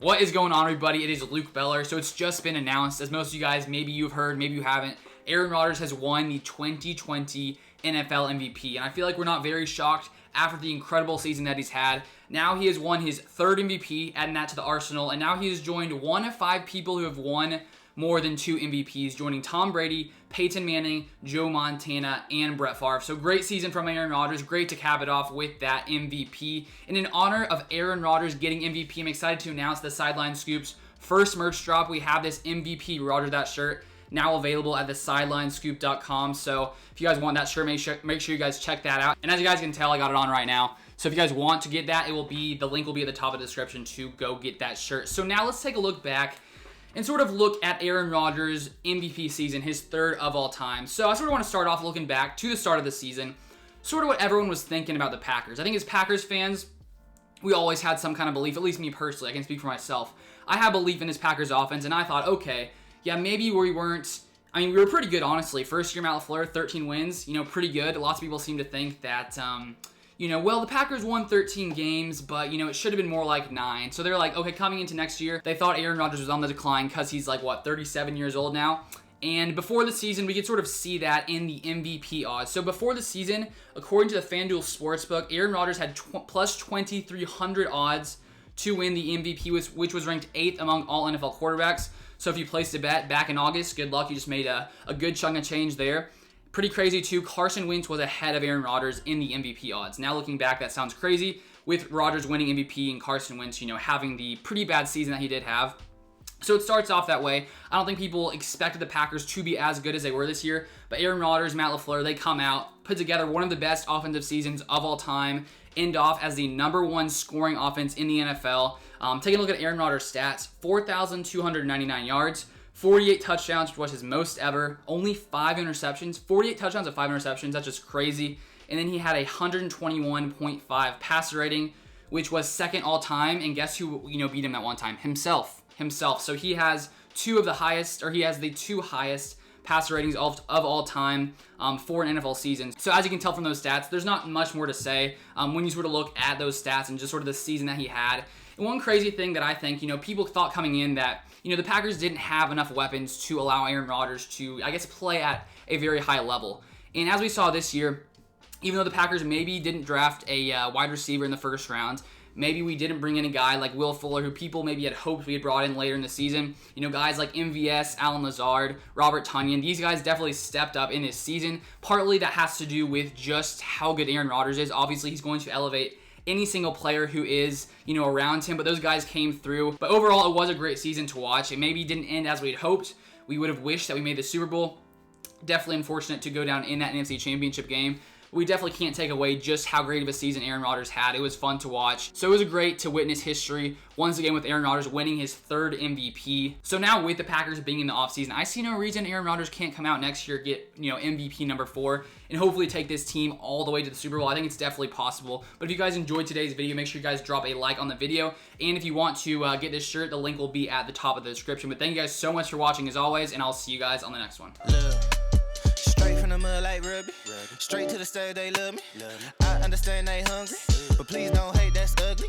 What is going on, everybody? It is Luke Beller. So it's just been announced, as most of you guys, maybe you've heard, maybe you haven't, Aaron Rodgers has won the 2020 NFL MVP. And I feel like we're not very shocked after the incredible season that he's had. Now he has won his third MVP, adding that to the arsenal. And now he has joined one of 5 people who have won more than 2 MVPs, joining Tom Brady, Peyton Manning, Joe Montana, and Brett Favre. So great season from Aaron Rodgers. Great to cap it off with that MVP. And in honor of Aaron Rodgers getting MVP, I'm excited to announce the Sideline Scoops first merch drop. We have this MVP Rodgers That shirt now available at the sidelinescoop.com. So if you guys want that shirt, make sure you guys check that out. And as you guys can tell, I got it on right now. So if you guys want to get that, the link will be at the top of the description to go get that shirt. So now let's take a look back and sort of look at Aaron Rodgers' MVP season, his third of all time. So I sort of want to start off looking back to the start of the season, sort of what everyone was thinking about the Packers. I think as Packers fans, we always had some kind of belief, at least me personally, I can speak for myself. I had belief in this Packers offense, and I thought, okay, yeah, maybe we weren't, we were pretty good, honestly. First year, Matt LaFleur, 13 wins, pretty good. Lots of people seem to think that, well, the Packers won 13 games, but, it should have been more like 9. So they're like, okay, coming into next year, they thought Aaron Rodgers was on the decline because he's 37 years old now. And before the season, we could sort of see that in the MVP odds. So before the season, according to the FanDuel Sportsbook, Aaron Rodgers had plus 2,300 odds to win the MVP, which was ranked 8th among all NFL quarterbacks. So if you placed a bet back in August, good luck. You just made a good chunk of change there. Pretty crazy, too. Carson Wentz was ahead of Aaron Rodgers in the MVP odds. Now, looking back, that sounds crazy with Rodgers winning MVP and Carson Wentz, having the pretty bad season that he did have. So it starts off that way. I don't think people expected the Packers to be as good as they were this year, but Aaron Rodgers, Matt LaFleur, they come out, put together one of the best offensive seasons of all time, end off as the #1 scoring offense in the NFL. Taking a look at Aaron Rodgers' stats, 4,299 yards, 48 touchdowns, which was his most ever. Only 5 interceptions. 48 touchdowns and 5 interceptions. That's just crazy. And then he had a 121.5 passer rating, which was second all time. And guess who beat him at one time? Himself. So he has the 2 highest passer ratings of all time for an NFL season. So as you can tell from those stats, there's not much more to say when you sort of look at those stats and just sort of the season that he had. And one crazy thing that I think, people thought coming in that, the Packers didn't have enough weapons to allow Aaron Rodgers to, play at a very high level. And as we saw this year, even though the Packers maybe didn't draft a wide receiver in the first round, maybe we didn't bring in a guy like Will Fuller, who people maybe had hoped we had brought in later in the season. Guys like MVS, Allen Lazard, Robert Tonyan, these guys definitely stepped up in this season. Partly that has to do with just how good Aaron Rodgers is. Obviously, he's going to elevate any single player who is, around him, but those guys came through. But overall, it was a great season to watch. It maybe didn't end as we'd hoped. We would have wished that we made the Super Bowl. Definitely unfortunate to go down in that NFC Championship game. We definitely can't take away just how great of a season Aaron Rodgers had. It was fun to watch. So it was great to witness history once again with Aaron Rodgers winning his 3rd MVP. So now with the Packers being in the offseason, I see no reason Aaron Rodgers can't come out next year, get MVP number 4, and hopefully take this team all the way to the Super Bowl. I think it's definitely possible. But if you guys enjoyed today's video, make sure you guys drop a like on the video. And if you want to get this shirt, the link will be at the top of the description. But thank you guys so much for watching as always, and I'll see you guys on the next one. Straight from the mud like Ruby. Straight to the stage, they love me. I understand they hungry, but please don't hate, that's ugly.